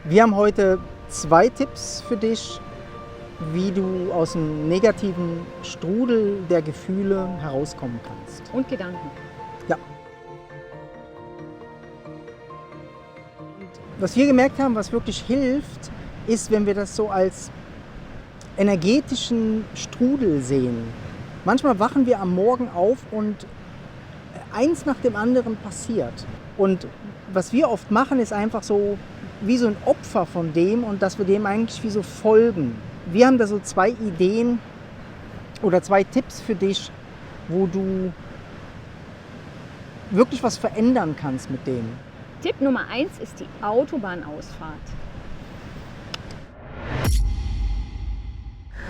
Wir haben heute 2 Tipps für dich, wie du aus dem negativen Strudel der Gefühle herauskommen kannst. Und Gedanken. Ja. Was wir gemerkt haben, was wirklich hilft, ist, wenn wir das so als energetischen Strudel sehen. Manchmal wachen wir am Morgen auf und eins nach dem anderen passiert. Und was wir oft machen, ist einfach so wie so ein Opfer von dem und dass wir dem eigentlich wie so folgen. Wir haben da so 2 Ideen oder 2 Tipps für dich, wo du wirklich was verändern kannst mit dem. Tipp Nummer 1 ist die Autobahnausfahrt.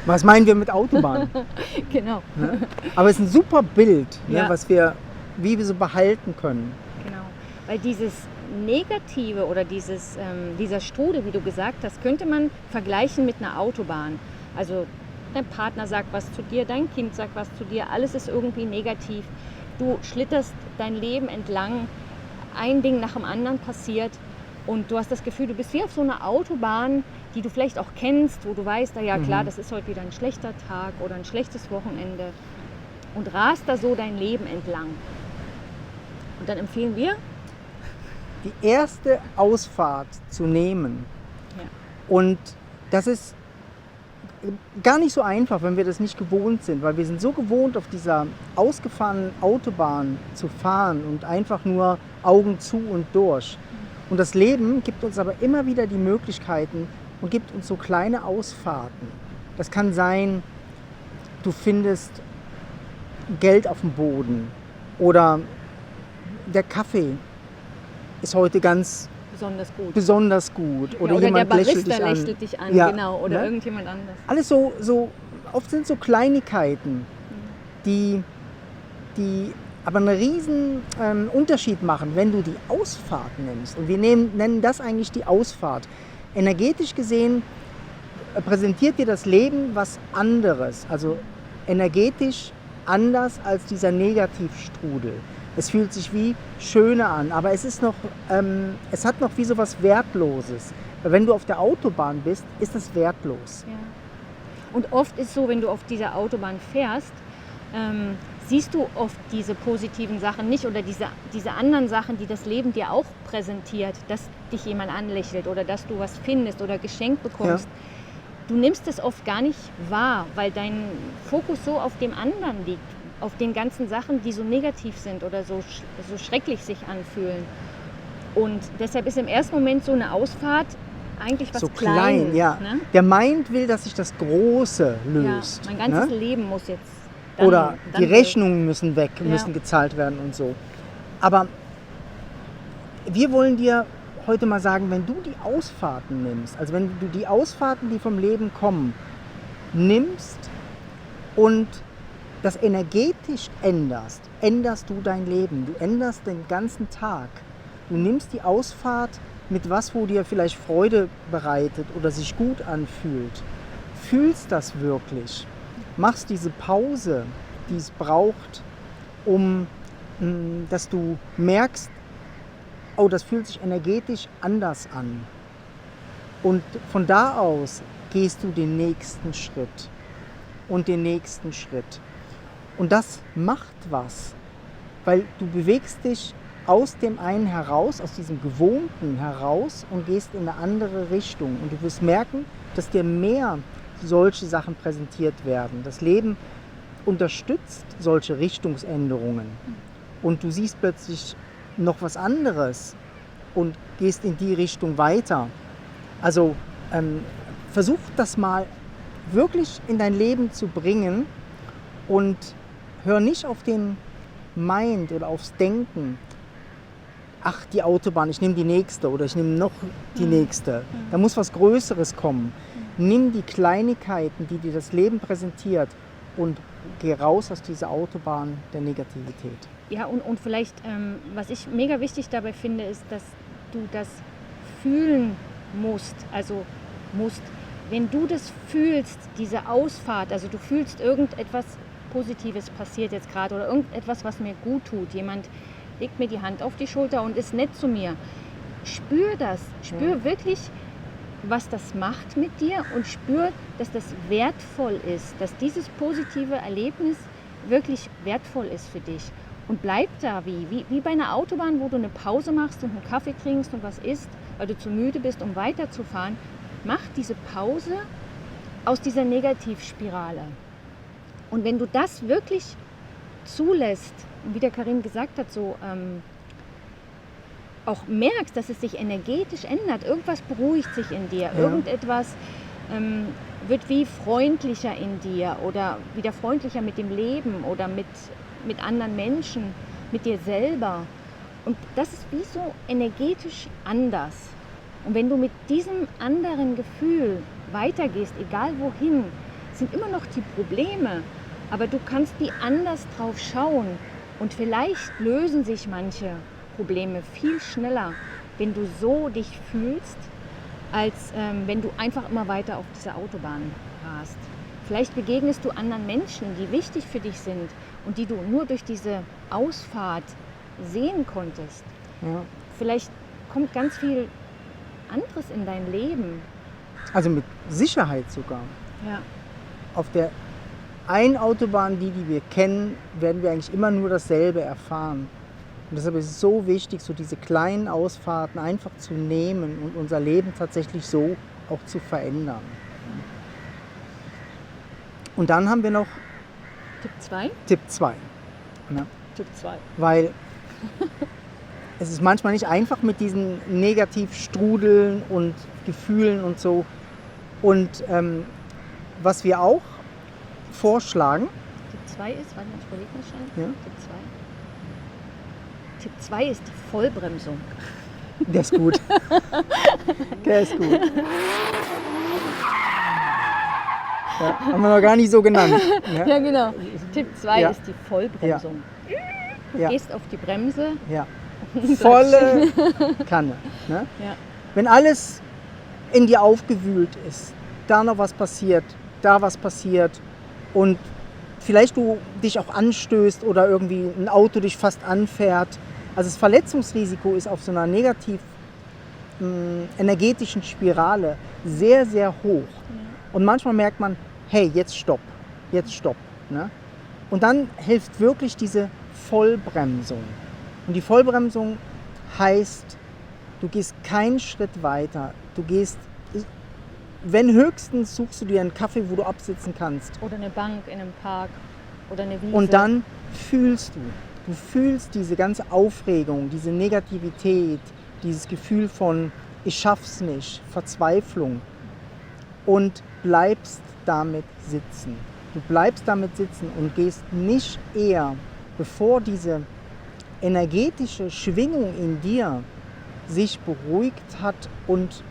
Was meinen wir mit Autobahn? Genau. Ne? Aber es ist ein super Bild, ne, Ja. wie wir so behalten können. Genau. Weil dieses Negative oder dieser Strudel, wie du gesagt hast, könnte man vergleichen mit einer Autobahn. Also dein Partner sagt was zu dir, dein Kind sagt was zu dir, alles ist irgendwie negativ. Du schlitterst dein Leben entlang, ein Ding nach dem anderen passiert und du hast das Gefühl, du bist wie auf so einer Autobahn, die du vielleicht auch kennst, wo du weißt, na ja klar, das ist heute wieder ein schlechter Tag oder ein schlechtes Wochenende und rast da so dein Leben entlang. Und dann empfehlen wir, Die erste Ausfahrt zu nehmen. Ja. Und das ist gar nicht so einfach, wenn wir das nicht gewohnt sind, weil wir sind so gewohnt, auf dieser ausgefahrenen Autobahn zu fahren und einfach nur Augen zu und durch. Und das Leben gibt uns aber immer wieder die Möglichkeiten und gibt uns so kleine Ausfahrten. Das kann sein, du findest Geld auf dem Boden oder der Kaffee ist heute ganz besonders gut. oder Ja, oder jemand der Barista lächelt dich an, Ja, genau, oder ne? irgendjemand anders. Alles oft sind so Kleinigkeiten, die aber einen riesen Unterschied machen, wenn du die Ausfahrt nimmst. Und wir nennen das eigentlich die Ausfahrt. Energetisch gesehen präsentiert dir das Leben was anderes, also energetisch anders als dieser Negativstrudel. Es fühlt sich wie schöner an, aber es hat noch wie so was Wertloses. Weil wenn du auf der Autobahn bist, ist das wertlos. Ja. Und oft ist so, wenn du auf dieser Autobahn fährst, siehst du oft diese positiven Sachen nicht oder diese anderen Sachen, die das Leben dir auch präsentiert, dass dich jemand anlächelt oder dass du was findest oder geschenkt bekommst. Ja. Du nimmst es oft gar nicht wahr, weil dein Fokus so auf dem anderen liegt, auf den ganzen Sachen, die so negativ sind oder so schrecklich sich anfühlen. Und deshalb ist im ersten Moment so eine Ausfahrt eigentlich was So Kleines. klein, ja. Ne? Der Mind will, dass sich das Große löst. Ja, mein ganzes ne? Leben muss jetzt Oder dann die Rechnungen müssen weg, Ja. müssen gezahlt werden und so. Aber wir wollen dir heute mal sagen, wenn du die Ausfahrten nimmst, also wenn du die Ausfahrten, die vom Leben kommen, nimmst und das energetisch änderst du dein Leben. Du änderst den ganzen Tag. Du nimmst die Ausfahrt mit was, wo dir vielleicht Freude bereitet oder sich gut anfühlt. Fühlst das wirklich. Machst diese Pause, die es braucht, dass du merkst, oh, das fühlt sich energetisch anders an. Und von da aus gehst du den nächsten Schritt und den nächsten Schritt. Und das macht was, weil du bewegst dich aus dem einen heraus, aus diesem Gewohnten heraus und gehst in eine andere Richtung. Und du wirst merken, dass dir mehr solche Sachen präsentiert werden. Das Leben unterstützt solche Richtungsänderungen. Und du siehst plötzlich noch was anderes und gehst in die Richtung weiter. Also versuch das mal wirklich in dein Leben zu bringen und hör nicht auf den Mind oder aufs Denken. Ach, die Autobahn, ich nehme die nächste oder ich nehme noch die nächste. Da muss was Größeres kommen. Nimm die Kleinigkeiten, die dir das Leben präsentiert und geh raus aus dieser Autobahn der Negativität. Ja, und vielleicht, was ich mega wichtig dabei finde, ist, dass du das fühlen musst. Also wenn du das fühlst, diese Ausfahrt, also du fühlst irgendetwas Positives passiert jetzt gerade oder irgendetwas, was mir gut tut. Jemand legt mir die Hand auf die Schulter und ist nett zu mir. Spür das. Spür wirklich was das macht mit dir und spür, dass das wertvoll ist, dass dieses positive Erlebnis wirklich wertvoll ist für dich. Und bleib da wie bei einer Autobahn, wo du eine Pause machst und einen Kaffee trinkst und was isst, weil du zu müde bist, um weiterzufahren. Mach diese Pause aus dieser Negativspirale. Und wenn du das wirklich zulässt, wie der Karim gesagt hat, so auch merkst, dass es sich energetisch ändert, irgendwas beruhigt sich in dir, irgendetwas wird wie freundlicher in dir oder wieder freundlicher mit dem Leben oder mit anderen Menschen, mit dir selber. Und das ist wie so energetisch anders. Und wenn du mit diesem anderen Gefühl weitergehst, egal wohin, sind immer noch die Probleme, aber du kannst wie anders drauf schauen und vielleicht lösen sich manche Probleme viel schneller, wenn du so dich fühlst, als wenn du einfach immer weiter auf dieser Autobahn rast. Vielleicht begegnest du anderen Menschen, die wichtig für dich sind und die du nur durch diese Ausfahrt sehen konntest. Ja. Vielleicht kommt ganz viel anderes in dein Leben. Also mit Sicherheit sogar. Ja. Auf der einen Autobahn, die wir kennen, werden wir eigentlich immer nur dasselbe erfahren. Und deshalb ist es so wichtig, so diese kleinen Ausfahrten einfach zu nehmen und unser Leben tatsächlich so auch zu verändern. Und dann haben wir noch Tipp 2? Tipp 2. Ne? Tipp 2. Weil es ist manchmal nicht einfach mit diesen Negativstrudeln und Gefühlen und so. Und was wir auch vorschlagen. Tipp 2 ist, warte mal, ich überlege mal schnell. Ja? Tipp 2 ist die Vollbremsung. Der ist gut. Der ist gut. Ja, haben wir noch gar nicht so genannt. Ne? Ja, genau. Tipp 2 Ja. ist die Vollbremsung. Du Ja. gehst auf die Bremse. Ja. Volle Kanne. Ne? Ja. Wenn alles in dir aufgewühlt ist, da noch was passiert, da was passiert und vielleicht du dich auch anstößt oder irgendwie ein Auto dich fast anfährt. Also das Verletzungsrisiko ist auf so einer negativ energetischen Spirale sehr, sehr hoch. Und manchmal merkt man, hey, jetzt stopp. Ne? Und dann hilft wirklich diese Vollbremsung. Und die Vollbremsung heißt, du gehst keinen Schritt weiter. Du gehst, wenn höchstens, suchst du dir einen Kaffee, wo du absitzen kannst. Oder eine Bank in einem Park oder eine Wiese. Und dann fühlst du. Du fühlst diese ganze Aufregung, diese Negativität, dieses Gefühl von, ich schaff's nicht, Verzweiflung. Und bleibst damit sitzen. Du bleibst damit sitzen und gehst nicht eher, bevor diese energetische Schwingung in dir sich beruhigt hat und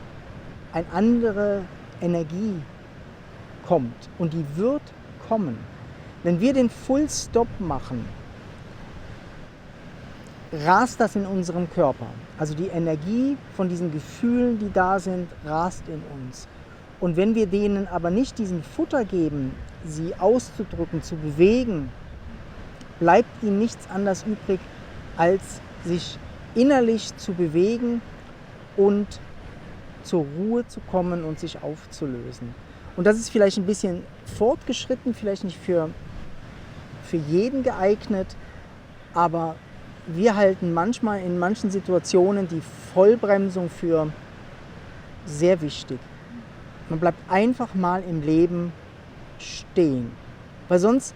eine andere Energie kommt. Und die wird kommen. Wenn wir den Full Stop machen, rast das in unserem Körper. Also die Energie von diesen Gefühlen, die da sind, rast in uns. Und wenn wir denen aber nicht diesen Futter geben, sie auszudrücken, zu bewegen, bleibt ihnen nichts anderes übrig, als sich innerlich zu bewegen und zur Ruhe zu kommen und sich aufzulösen. Und das ist vielleicht ein bisschen fortgeschritten, vielleicht nicht für jeden geeignet, aber wir halten manchmal in manchen Situationen die Vollbremsung für sehr wichtig. Man bleibt einfach mal im Leben stehen, weil sonst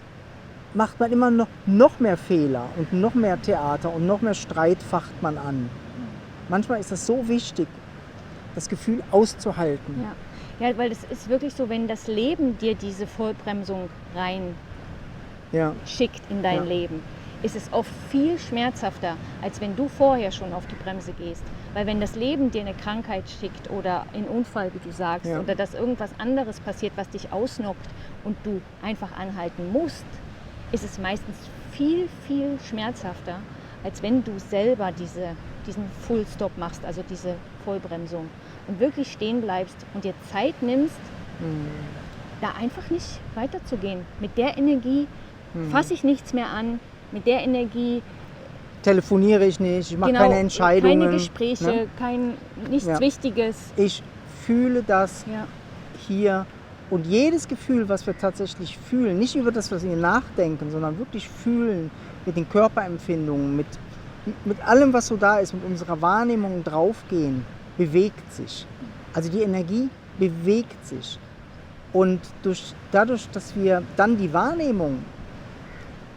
macht man immer noch mehr Fehler und noch mehr Theater und noch mehr Streit facht man an. Manchmal ist es so wichtig, das Gefühl auszuhalten. Ja, weil es ist wirklich so, wenn das Leben dir diese Vollbremsung rein schickt in dein Leben, ist es oft viel schmerzhafter, als wenn du vorher schon auf die Bremse gehst. Weil wenn das Leben dir eine Krankheit schickt oder einen Unfall, wie du sagst, oder dass irgendwas anderes passiert, was dich ausnockt und du einfach anhalten musst, ist es meistens viel, viel schmerzhafter, als wenn du selber diesen Full Stop machst, also diese Vollbremsung und wirklich stehen bleibst und dir Zeit nimmst, da einfach nicht weiterzugehen. Mit der Energie fasse ich nichts mehr an, mit der Energie telefoniere ich nicht, ich mache keine Entscheidungen. Keine Gespräche, nichts Wichtiges. Ich fühle das Ja. hier. Und jedes Gefühl, was wir tatsächlich fühlen, nicht über das, was wir nachdenken, sondern wirklich fühlen, mit den Körperempfindungen, mit allem, was so da ist, mit unserer Wahrnehmung draufgehen, bewegt sich. Also die Energie bewegt sich. Und dadurch, dass wir dann die Wahrnehmung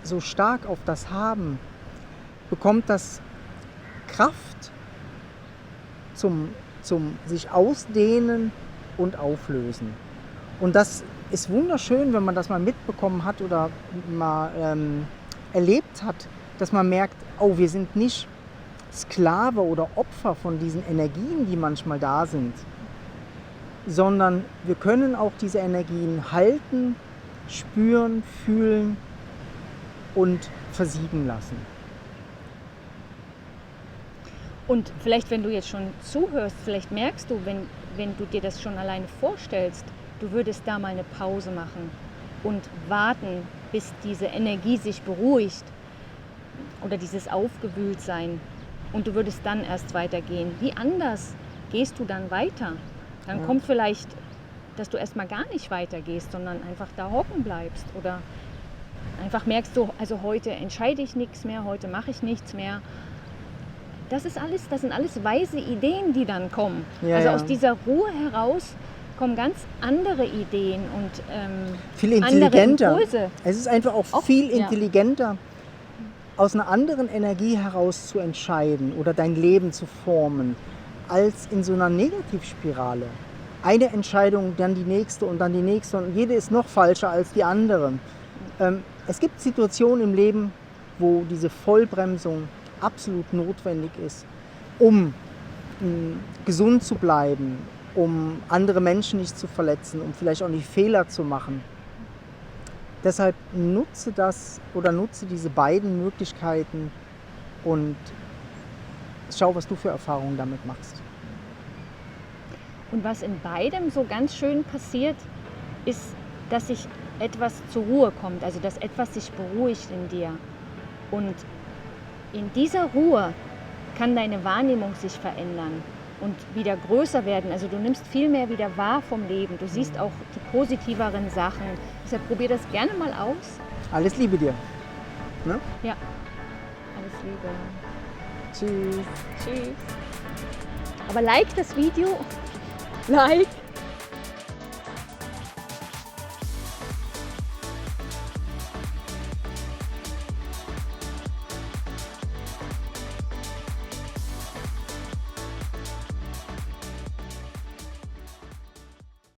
so stark auf das haben, bekommt das Kraft zum sich ausdehnen und auflösen. Und das ist wunderschön, wenn man das mal mitbekommen hat oder mal erlebt hat, dass man merkt, oh, wir sind nicht Sklave oder Opfer von diesen Energien, die manchmal da sind, sondern wir können auch diese Energien halten, spüren, fühlen und versiegen lassen. Und vielleicht, wenn du jetzt schon zuhörst, vielleicht merkst du, wenn du dir das schon alleine vorstellst, du würdest da mal eine Pause machen und warten, bis diese Energie sich beruhigt oder dieses Aufgewühltsein und du würdest dann erst weitergehen. Wie anders gehst du dann weiter? Dann kommt vielleicht, dass du erstmal gar nicht weitergehst, sondern einfach da hocken bleibst oder einfach merkst du, also heute entscheide ich nichts mehr, heute mache ich nichts mehr. Das sind alles weise Ideen, die dann kommen. Ja, also ja. aus dieser Ruhe heraus kommen ganz andere Ideen und Viel andere intelligenter. Impulse. Es ist einfach auch viel intelligenter, aus einer anderen Energie heraus zu entscheiden oder dein Leben zu formen, als in so einer Negativspirale. Eine Entscheidung, dann die nächste und jede ist noch falscher als die andere. Es gibt Situationen im Leben, wo diese Vollbremsung absolut notwendig ist, um gesund zu bleiben, um andere Menschen nicht zu verletzen, um vielleicht auch nicht Fehler zu machen. Deshalb nutze diese beiden Möglichkeiten und schau, was du für Erfahrungen damit machst. Und was in beidem so ganz schön passiert, ist, dass sich etwas zur Ruhe kommt, also dass etwas sich beruhigt in dir. Und in dieser Ruhe kann deine Wahrnehmung sich verändern und wieder größer werden. Also du nimmst viel mehr wieder wahr vom Leben. Du siehst auch die positiveren Sachen. Deshalb probier das gerne mal aus. Alles Liebe dir. Ne? Ja, alles Liebe. Tschüss. Tschüss. Aber like das Video. Like.